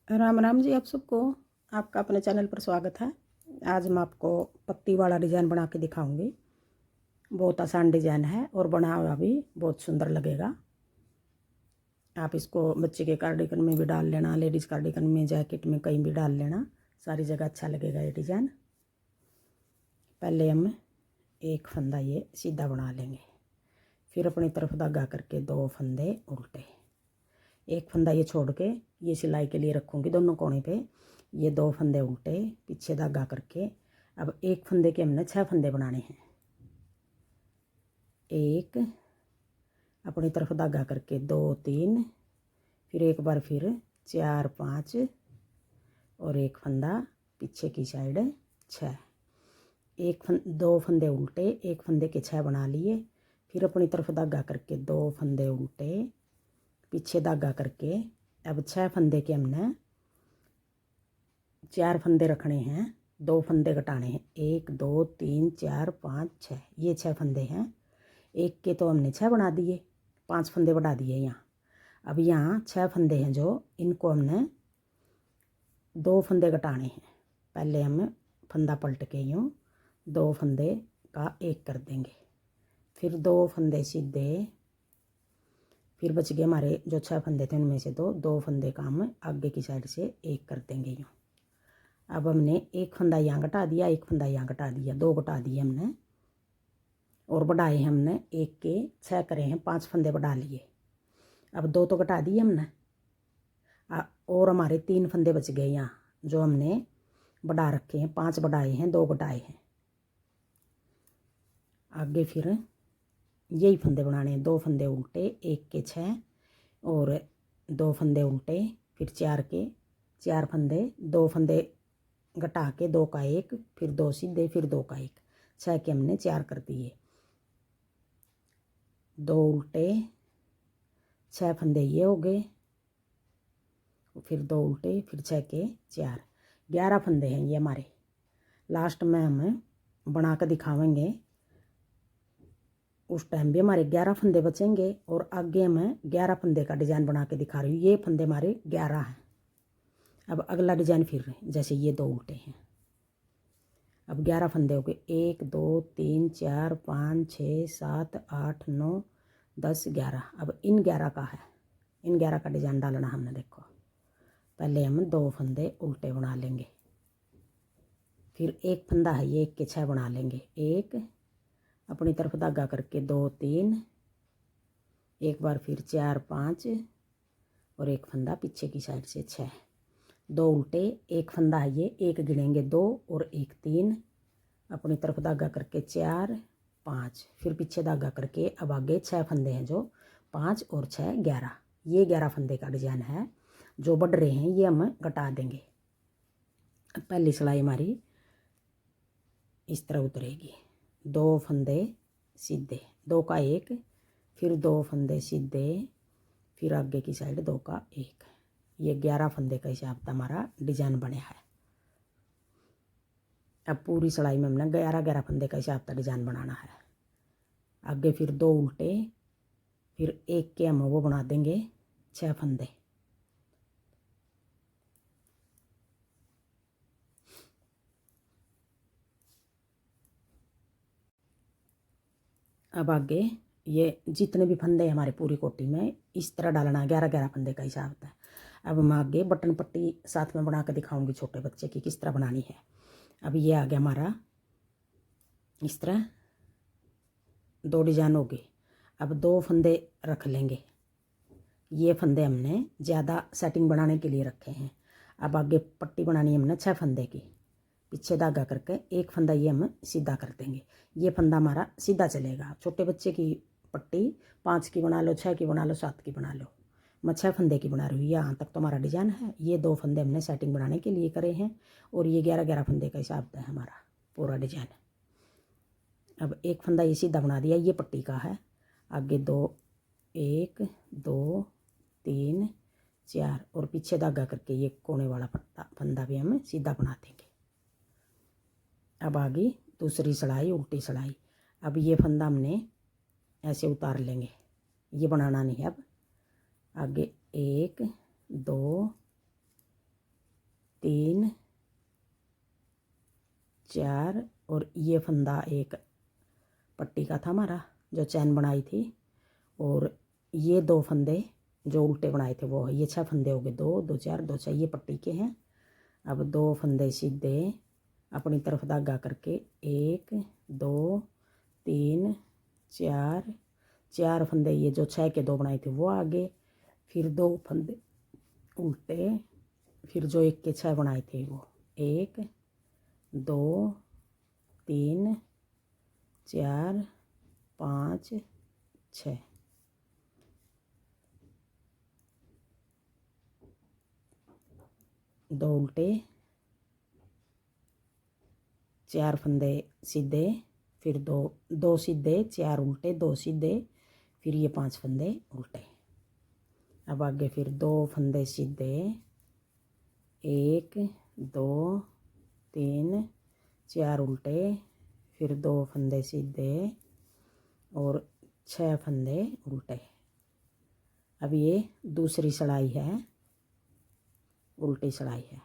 राम राम जी आप सबको। आपका अपने चैनल पर स्वागत है। आज मैं आपको पत्ती वाला डिज़ाइन बना के दिखाऊंगी। बहुत आसान डिज़ाइन है और बना हुआ भी बहुत सुंदर लगेगा। आप इसको बच्चे के कार्डिगन में भी डाल लेना, लेडीज़ कार्डिगन में, जैकेट में, कहीं भी डाल लेना, सारी जगह अच्छा लगेगा ये डिज़ाइन। पहले हम एक फंदा ये सीधा बना लेंगे, फिर अपनी तरफ धागा करके दो फंदे उल्टे, एक फंदा ये छोड़ के ये सिलाई के लिए रखूँगी दोनों कोने पे। ये दो फंदे उल्टे, पीछे धागा करके अब एक फंदे के हमने 6 फंदे बनाने हैं। एक, अपनी तरफ धागा करके 2 3, फिर एक बार फिर 4 5 और एक फंदा पीछे की साइड 6। दो फंदे उल्टे, एक फंदे के 6 बना लिए, फिर अपनी तरफ धागा करके 2 फंदे उल्टे, पीछे धागा करके अब 6 फंदे के हमने 4 फंदे रखने हैं, 2 फंदे घटाने हैं। 1 2 3 4 5 6, ये 6 फंदे हैं। एक के तो हमने 6 बना दिए, 5 फंदे बढ़ा दिए यहाँ। अब यहाँ 6 फंदे हैं जो इनको हमने 2 फंदे घटाने हैं। पहले हम फंदा पलट के यूँ 2 फंदे का एक कर देंगे, फिर 2 फंदे सीधे, फिर बच गए हमारे जो 6 फंदे थे उनमें से 2 फंदे का हम आगे की साइड से एक कर देंगे यूँ। अब हमने एक फंदा यहाँ घटा दिया, एक फंदा यहाँ घटा दिया, 2 घटा दिए हमने और बढ़ाए हैं हमने। एक के 6 करे हैं, 5 फंदे बढ़ा लिए। अब 2 तो घटा दिए हमने और हमारे 3 फंदे बच गए यहाँ जो हमने बढ़ा रखे हैं। 5 बढ़ाए हैं, 2 घटाए हैं। आगे फिर यही फंदे बनाने हैं, 2 फंदे उल्टे, एक के 6 और 2 फंदे उल्टे, फिर 4 के 4 फंदे, 2 फंदे घटा के 2 का 1, फिर 2 सीधे, फिर 2 का 1, 6 के हमने 4 कर दिए। 2 उल्टे, 6 फंदे ये हो गए, फिर 2 उल्टे, फिर 6 के 4, 11 फंदे हैं ये हमारे। लास्ट में हम बना कर दिखावेंगे, उस टाइम भी हमारे 11 फंदे बचेंगे और आगे मैं 11 फंदे का डिज़ाइन बना के दिखा रही हूँ। ये फंदे हमारे 11 हैं। अब अगला डिज़ाइन फिर जैसे ये 2 उल्टे हैं, अब 11 फंदे हो गए। 1 2 3 4 5 6 7 8 9 10 11। अब इन 11 का है, इन 11 का डिज़ाइन डालना हमने। देखो पहले हम 2 फंदे उल्टे बना लेंगे, फिर एक फंदा है ये, एक के 6 बना लेंगे। एक, अपनी तरफ धागा करके 2 3, एक बार फिर 4 5 और एक फंदा पीछे की साइड से 6। 2 उल्टे, एक फंदा है ये, एक गिनेंगे 2 और एक 3, अपनी तरफ धागा करके 4 5, फिर पीछे धागा करके अब आगे 6 फंदे हैं जो 5 और 6 11। ये 11 फंदे का डिज़ाइन है। जो बढ़ रहे हैं ये हम घटा देंगे। पहली सिलाई हमारी इस तरह उतरेगी, 2 फंदे सीधे, 2 का 1, फिर 2 फंदे सीधे, फिर आगे की साइड 2 का 1। ये 11 फंदे का हिसाब से हमारा डिज़ाइन बना है। अब पूरी सिलाई में हमने 11 फंदे का हिसाब से डिज़ाइन बनाना है। आगे फिर 2 उल्टे, फिर एक के हम वो बना देंगे 6 फंदे। अब आगे ये जितने भी फंदे हमारे पूरी कोटी में इस तरह डालना है, 11 फंदे का हिसाब है। अब मैं आगे बटन पट्टी साथ में बना कर दिखाऊंगी छोटे बच्चे की किस तरह बनानी है। अब ये आ गया हमारा इस तरह 2 डिज़ाइन हो गए। अब 2 फंदे रख लेंगे, ये फंदे हमने ज़्यादा सेटिंग बनाने के लिए रखे हैं। अब आगे पट्टी बनानी है हमने 6 फंदे की, पीछे धागा करके एक फंदा ये हम सीधा कर देंगे। ये फंदा हमारा सीधा चलेगा। छोटे बच्चे की पट्टी 5 की बना लो, 6 की बना लो, 7 की बना लो। मैं 6 फंदे की बना रही हूँ। यहाँ तक तो हमारा डिज़ाइन है। ये 2 फंदे हमने सेटिंग बनाने के लिए करे हैं और ये 11 फंदे का हिसाब है हमारा पूरा डिज़ाइन। अब एक फंदा ये सीधा बना दिया, ये पट्टी का है। आगे 2 1 2 3 4 और पीछे धागा करके ये कोने वाला फंदा भी हम सीधा बना देंगे। अब आगे दूसरी सिलाई उल्टी सिलाई। अब ये फंदा हमने ऐसे उतार लेंगे, ये बनाना नहीं है। अब आगे 1 2 3 4 और ये फंदा एक पट्टी का था हमारा जो चैन बनाई थी, और ये 2 फंदे जो उल्टे बनाए थे वो है। ये 6 फंदे हो गए, 2 2 4 2 6, ये पट्टी के हैं। अब 2 फंदे सीधे अपनी तरफ धागा करके 1 2 3 4 4 फंदे, ये जो 6 के 2 बनाए थे वो आगे, फिर 2 फंदे उल्टे, फिर जो 1 के 6 बनाए थे वो 1 2 3 4 5 6, 2 उल्टे, 4 फंदे सीधे, फिर 2 2 सीधे, 4 उल्टे, 2 सीधे, फिर ये 5 फंदे उल्टे। अब आगे फिर 2 फंदे सीधे, 1 2 3 4 उल्टे, फिर 2 फंदे सीधे और 6 फंदे उल्टे। अब ये दूसरी सिलाई है, उल्टी सिलाई है।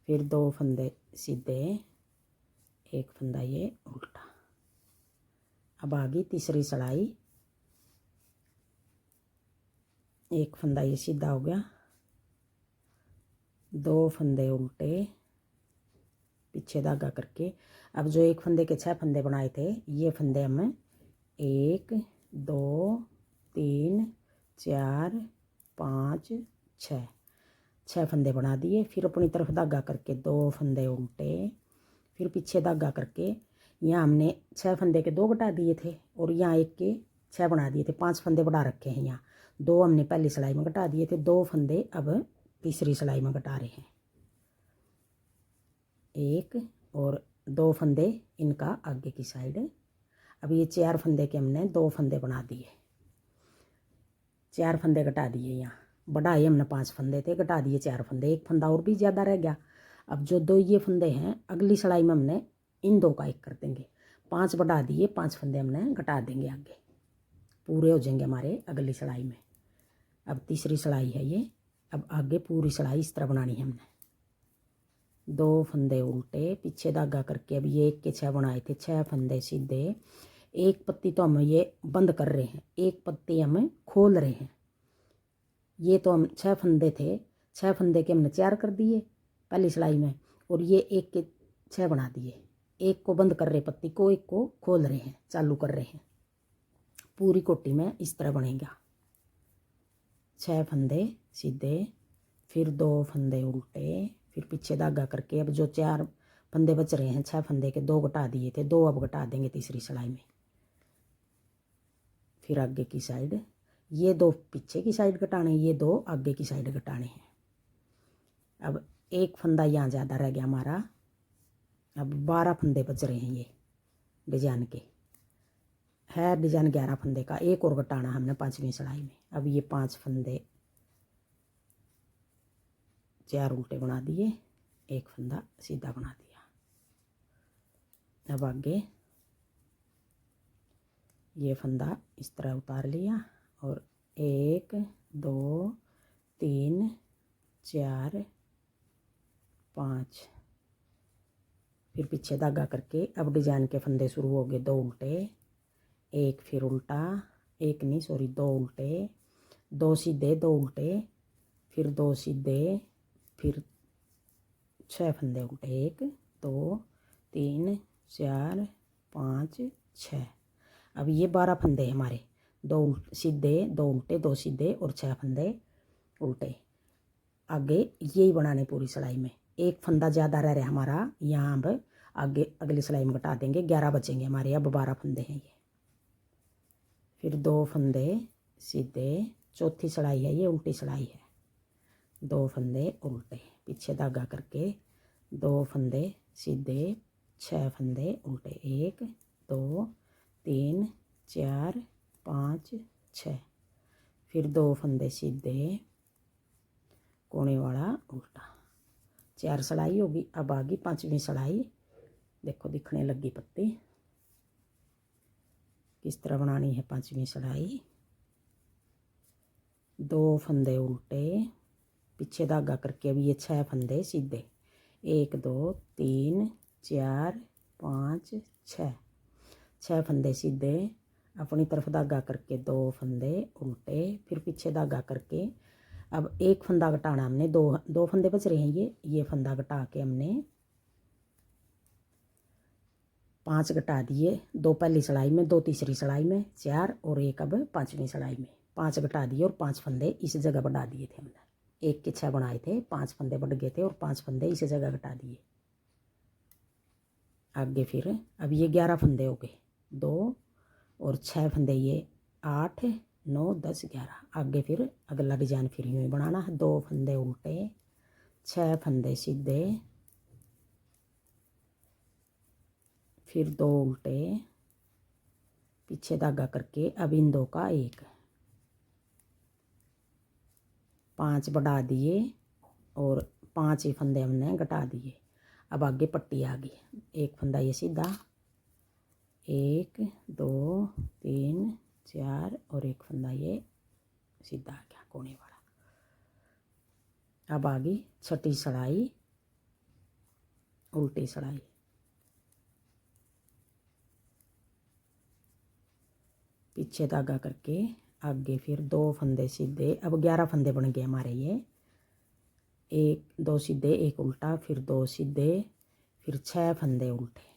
फिर 2 फंदे सीधे, 1 फंदा ये उल्टा। अब आगे तीसरी सिलाई, 1 फंदा ये सीधा हो गया, 2 फंदे उल्टे, पीछे धागा करके। अब जो 1 फंदे के 6 फंदे बनाए थे, ये फंदे हम 1 2 3 4 5 6 फंदे बना दिए। फिर अपनी तरफ धागा करके 2 फंदे उल्टे, फिर पीछे धागा करके यहाँ हमने 6 फंदे के 2 घटा दिए थे और यहाँ 1 के 6 बना दिए थे। 5 फंदे बढ़ा रखे हैं, यहाँ 2 हमने पहली सिलाई में घटा दिए थे, 2 फंदे अब तीसरी सिलाई में घटा रहे हैं, 1 और 2 फंदे इनका आगे की साइड। अब ये 4 फंदे के हमने 2 फंदे बना दिए, 4 फंदे घटा दिए, यहाँ बढ़ाए हमने 5 फंदे थे, घटा दिए 4 फंदे, 1 फंदा और भी ज़्यादा रह गया। अब जो 2 ये फंदे हैं अगली सिलाई में हमने इन 2 का 1 कर देंगे, 5 बढ़ा दिए, 5 फंदे हमने घटा देंगे, आगे पूरे हो जाएंगे हमारे अगली सिलाई में। अब तीसरी सिलाई है ये। अब आगे पूरी सिलाई इस तरह बनानी है हमने, 2 फंदे उल्टे, पीछे धागा करके। अब ये 1 के 6 बनाए थे, 6 फंदे सीधे, 1 पत्ती तो हम ये बंद कर रहे हैं, 1 पत्ती हम खोल रहे हैं। ये तो हम 6 फंदे थे, 6 फंदे के हमने 4 कर दिए पहली सिलाई में, और ये 1 के 6 बना दिए, 1 को बंद कर रहे पत्ती को, 1 को खोल रहे हैं, चालू कर रहे हैं। पूरी कोटी में इस तरह बनेगा, 6 फंदे सीधे, फिर 2 फंदे उल्टे, फिर पीछे धागा करके। अब जो 4 फंदे बच रहे हैं, 6 फंदे के 2 घटा दिए थे, 2 अब घटा देंगे तीसरी सिलाई में। फिर आगे की साइड, ये 2 पीछे की साइड घटाने, ये 2 आगे की साइड घटाने हैं। अब 1 फंदा यहाँ ज़्यादा रह गया हमारा, अब 12 फंदे बच रहे हैं ये डिजाइन के, है डिजाइन 11 फंदे का, 1 और घटाना हमने 5वीं सिलाई में। अब ये 5 फंदे 4 उल्टे बना दिए, 1 फंदा सीधा बना दिया। अब आगे ये फंदा इस तरह उतार लिया, और 1 2 3 4 5, फिर पीछे धागा करके। अब डिजाइन के फंदे शुरू हो गए, 2 उल्टे, 1 फिर उल्टा, 1 नहीं सॉरी 2 उल्टे, 2 सीधे, 2 उल्टे, फिर 2 सीधे, फिर 6 फंदे उल्टे, 1 2 3 4 5 6। अब ये 12 फंदे हमारे, 2 सीधे, 2 उल्टे, 2 सीधे और 6 फंदे उल्टे। आगे यही बनाने पूरी सिलाई में, 1 फंदा ज़्यादा रह रहा हमारा, यहाँ अब आगे अगली सिलाई में घटा देंगे, 11 बचेंगे हमारे, अब 12 फंदे हैं ये। फिर 2 फंदे सीधे, चौथी सिलाई है ये, उल्टी सिलाई है, 2 फंदे उल्टे, पीछे धागा करके, 2 फंदे सीधे, 6 फंदे उल्टे, 1 2 3 4 5 6, फिर 2 फंदे सीधे, कोने वाला उल्टा, 4 सिलाई होगी। अब आगे 5वीं सिलाई, देखो दिखने लगी पत्ती, किस तरह बनानी है 5वीं सिलाई। 2 फंदे उल्टे, पीछे धागा करके अब ये 6 फंदे सीधे, 1 2 3 4 5 6, 6 फंदे सीधे, अपनी तरफ धागा करके 2 फंदे उल्टे, फिर पीछे धागा करके अब एक फंदा घटाना हमने, दो फंदे बच रहे हैं, ये फंदा घटा के हमने 5 घटा दिए, 2 पहली सिलाई में, 2 तीसरी सिलाई में, 4 और 1 अब 5वीं सिलाई में, 5 घटा दिए और 5 फंदे इस जगह बढ़ा दिए थे हमने, 1 के 6 बनाए थे, 5 फंदे बढ़ गए थे और 5 फंदे इस जगह घटा दिए। आगे फिर अब ये 11 फंदे हो गए, 2 और 6 फंदे, ये 8 9 10 11। आगे फिर अगला डिजाइन फिर यूँ ही बनाना है, 2 फंदे उल्टे, 6 फंदे सीधे, फिर 2 उल्टे, पीछे धागा करके अब इन 2 का 1, 5 बढ़ा दिए और 5 ही फंदे हमने घटा दिए। अब आगे पट्टी आ गई, एक फंदा ये सीधा, 1 2 3 4 और एक फंदा ये सीधा आ गया कोने वाला। अब आ गई छठी सिलाई, उल्टी सिलाई, पीछे धागा करके आगे फिर 2 फंदे सीधे, अब 11 फंदे बन गए हमारे ये, 1 2 सीधे 1 उल्टा, फिर 2 सीधे, फिर 6 फंदे उल्टे,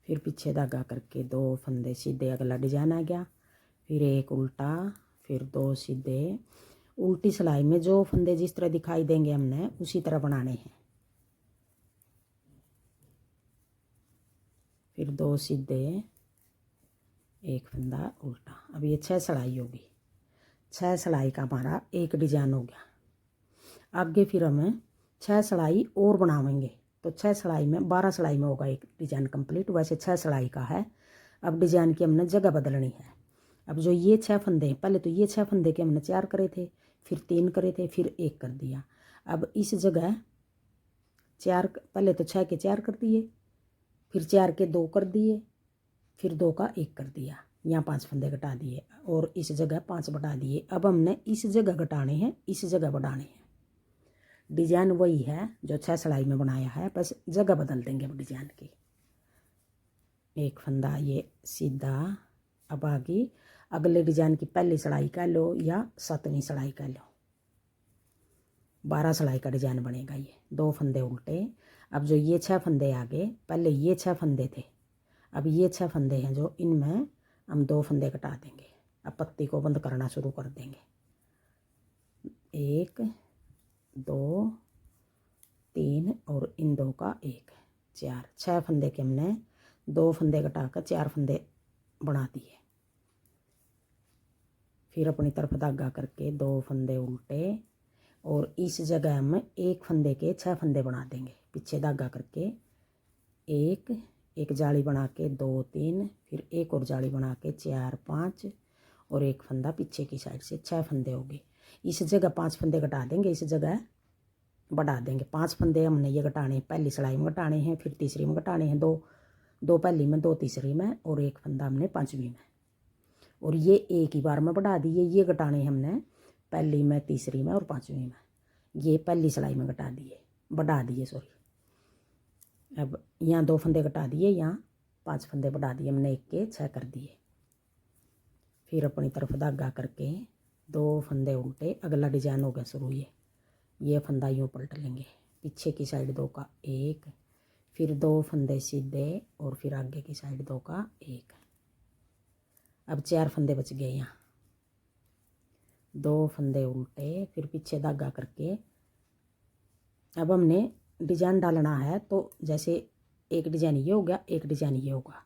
फिर पीछे धागा करके 2 फंदे सीधे, अगला डिजाइन आ गया, फिर 1 उल्टा, फिर 2 सीधे। उल्टी सिलाई में जो फंदे जिस तरह दिखाई देंगे हमने उसी तरह बनाने हैं, फिर 2 सीधे, 1 फंदा उल्टा। अब ये 6 सिलाई होगी, 6 सिलाई का हमारा एक डिजाइन हो गया। आगे फिर हम 6 सिलाई और बनावेंगे, तो 6 सिलाई में 12 सिलाई में होगा एक डिजाइन कंप्लीट, वैसे 6 सिलाई का है। अब डिजाइन की हमने जगह बदलनी है। अब जो ये 6 फंदे हैं, पहले तो ये 6 फंदे के हमने 4 करे थे, फिर 3 करे थे, फिर 1 कर दिया। अब इस जगह 4, पहले तो 6 के 4 कर दिए, फिर 4 के 2 कर दिए, फिर 2 का 1 कर दिया, यहाँ 5 फंदे घटा दिए और इस जगह 5 बढ़ा दिए। अब हमने इस जगह घटाने हैं, इस जगह बढ़ाने हैं। डिजाइन वही है जो 6 सिलाई में बनाया है, बस जगह बदल देंगे अब डिजाइन की। 1 फंदा ये सीधा। अब आगे अगले डिजाइन की पहली सिलाई का लो या 7वीं सिलाई का लो, 12 सिलाई का डिजाइन बनेगा ये। 2 फंदे उल्टे। अब जो ये 6 फंदे आगे, पहले ये 6 फंदे थे, अब ये 6 फंदे हैं जो इनमें हम 2 फंदे घटा देंगे। अब पत्ती को बंद करना शुरू कर देंगे, 1 2 3 और इन 2 का 1 4, 6 फंदे के हमने 2 फंदे घटाकर 4 फंदे बना दिए। फिर अपनी तरफ धागा करके 2 फंदे उल्टे और इस जगह हम 1 फंदे के 6 फंदे बना देंगे। पीछे धागा करके 1 जाली बना के 2 3, फिर 1 और जाली बना के 4 5 और 1 फंदा पीछे की साइड से, 6 फंदे हो गए। इस जगह 5 फंदे घटा देंगे, इस जगह बढ़ा देंगे। 5 फंदे हमने ये घटाने हैं, पहली सिलाई में घटाने हैं, फिर तीसरी में घटाने हैं, 2 पहली में, 2 तीसरी में और 1 फंदा हमने 5वीं में। और ये एक ही बार में बढ़ा दिए, ये घटाने हमने पहली में, तीसरी में और 5वीं में। ये पहली सिलाई में घटा दिए, बढ़ा दिए सॉरी। अब यहाँ 2 फंदे घटा दिए, यहाँ 5 फंदे बढ़ा दिए हमने, 1 के 6 कर दिए। फिर अपनी तरफ धागा करके 2 फंदे उल्टे, अगला डिजाइन हो गया शुरू। ये फंदा यूँ पलट लेंगे, पीछे की साइड 2 का 1, फिर 2 फंदे सीधे और फिर आगे की साइड 2 का 1। अब 4 फंदे बच गए, यहाँ 2 फंदे उल्टे, फिर पीछे धागा करके अब हमने डिजाइन डालना है। तो जैसे एक डिजाइन ये हो गया, एक डिजाइन ये होगा,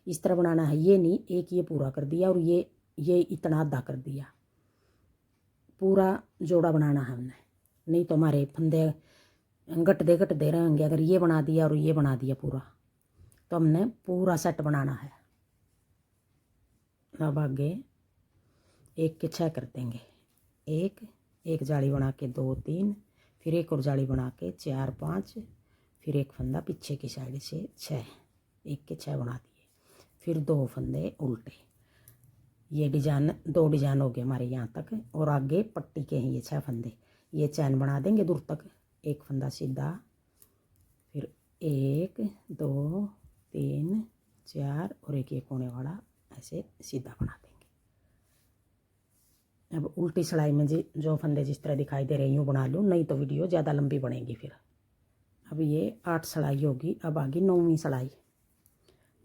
इस तरह बनाना है। ये नहीं, एक ये पूरा कर दिया और ये इतना आधा कर दिया, पूरा जोड़ा बनाना है हमने, नहीं तो हमारे फंदे घटते घटते रहेंगे। अगर ये बना दिया और ये बना दिया पूरा, तो हमने पूरा सेट बनाना है। अब आगे 1 के 6 कर देंगे, 1 जाली बना के 2 3, फिर 1 और जाली बना के 4 5, फिर 1 फंदा पीछे की साइड से 6, 1 के 6 बना दिए। फिर 2 फंदे उल्टे। ये डिजाइन 2 डिजाइन हो गए हमारे यहाँ तक। और आगे पट्टी के हैं ये 6 फंदे। ये चैन बना देंगे दूर तक। एक फंदा सीधा, फिर 1 2 3 4 और एक ये कोने वाला ऐसे सीधा बना देंगे। अब उल्टी सिलाई में जो फंदे जिस तरह दिखाई दे रहे हैं यूँ बना लूँ, नहीं तो वीडियो ज़्यादा लंबी बनेगी फिर। अब ये 8 सिलाई होगी। अब आगे 9वीं सिलाई।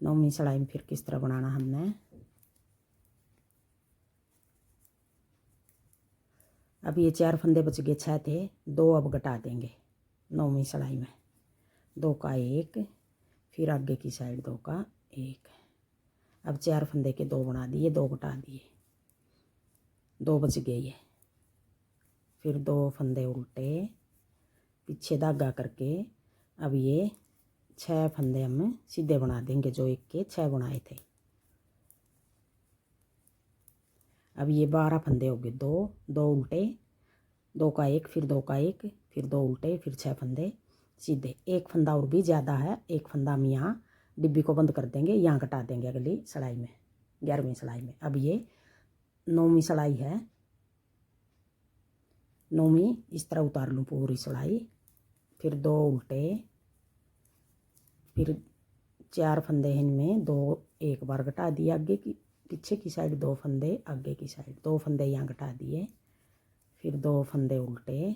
9वीं सिलाई में फिर किस तरह बनाना हमने। अब ये 4 फंदे बच गए, 6 थे, 2 अब घटा देंगे 9वीं सिलाई में। 2 का 1, फिर आगे की साइड 2 का 1। अब 4 फंदे के 2 बना दिए, 2 घटा दिए, 2 बच गए ये। फिर 2 फंदे उल्टे, पीछे धागा करके अब ये 6 फंदे हम सीधे बना देंगे जो एक के 6 बनाए थे। अब ये 12 फंदे हो गए। 2 उल्टे, 2 का 1, फिर 2 का 1, फिर 2 उल्टे, फिर 6 फंदे सीधे। एक फंदा और भी ज़्यादा है, एक फंदा हम यहाँ डिब्बी को बंद कर देंगे, यहाँ घटा देंगे अगली सिलाई में, 11वीं सिलाई में। अब ये 9वीं सिलाई है। 9वीं इस तरह उतार लूँ पूरी सिलाई। फिर 2 उल्टे, फिर 4 फंदे हैं इनमें, 2 एक बार घटा दिए आगे की, पीछे की साइड 2 फंदे, आगे की साइड 2 फंदे यहाँ घटा दिए। फिर 2 फंदे उल्टे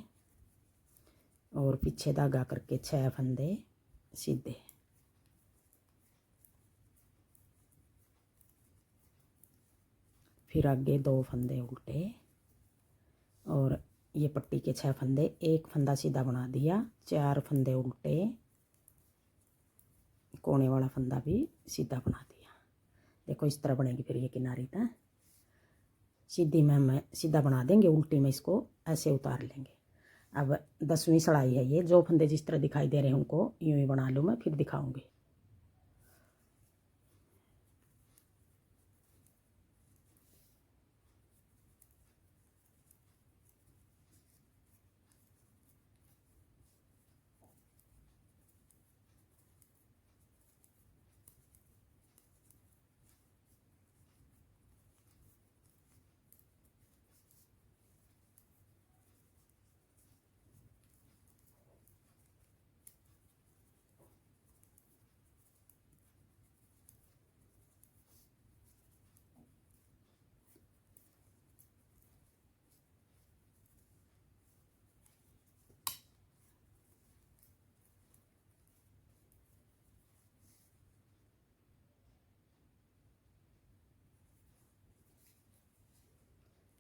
और पीछे धागा करके 6 फंदे सीधे। फिर आगे 2 फंदे उल्टे और ये पट्टी के 6 फंदे, एक फंदा सीधा बना दिया, 4 फंदे उल्टे, कोने वाला फंदा भी सीधा बना दिया। देखो इस तरह बनेगी फिर ये किनारी तक। सीधी में हम सीधा बना देंगे, उल्टी में इसको ऐसे उतार लेंगे। अब 10वीं सिलाई है ये। जो फंदे जिस तरह दिखाई दे रहे हैं उनको यूँ ही बना लूँ मैं, फिर दिखाऊंगी।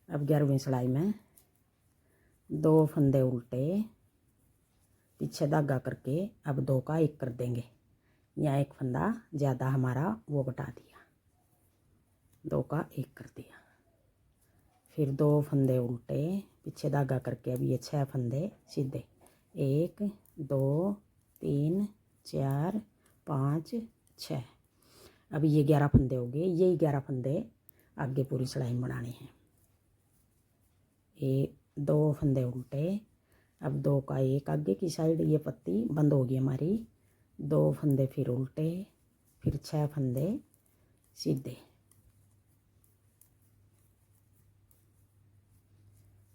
अब 11वीं सिलाई में 2 फंदे उल्टे, पीछे धागा करके अब 2 का 1 कर देंगे। यहाँ एक फंदा ज़्यादा हमारा वो घटा दिया, 2 का 1 कर दिया। फिर 2 फंदे उल्टे, पीछे धागा करके अब ये 6 फंदे सीधे। 1 2 3 4 5 6। अब ये 11 फंदे हो गए। यही 11 फंदे आगे पूरी सिलाई में बनाने हैं। 2 फंदे उल्टे, अब 2 का 1 आगे की साइड, ये पत्ती बंद होगी हमारी। 2 फंदे फिर उल्टे, फिर 6 फंदे सीधे।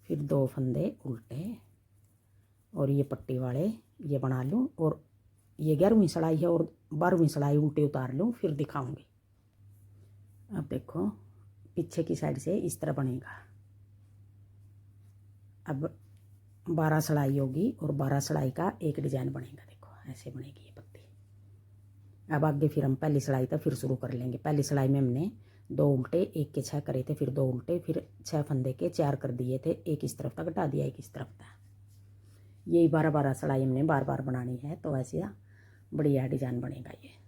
फिर 2 फंदे उल्टे और ये पट्टी वाले ये बना लूँ। और ये 11वीं सिलाई है और 12वीं सिलाई उल्टी उतार लूँ, फिर दिखाऊंगी। अब देखो पीछे की साइड से इस तरह बनेगा। अब 12 सिलाई होगी और 12 सिलाई का एक डिजाइन बनेगा। देखो ऐसे बनेगी ये पत्ती। अब आगे फिर हम पहली सिलाई तक फिर शुरू कर लेंगे। पहली सिलाई में हमने 2 उल्टे, 1 के 6 करे थे, फिर 2 उल्टे, फिर 6 फंदे के 4 कर दिए थे। एक इस तरफ तक घटा दिया, एक इस तरफ तक। यही 12 12 सिलाई हमने बार बार बनानी है, तो ऐसे बढ़िया डिजाइन बनेगा ये।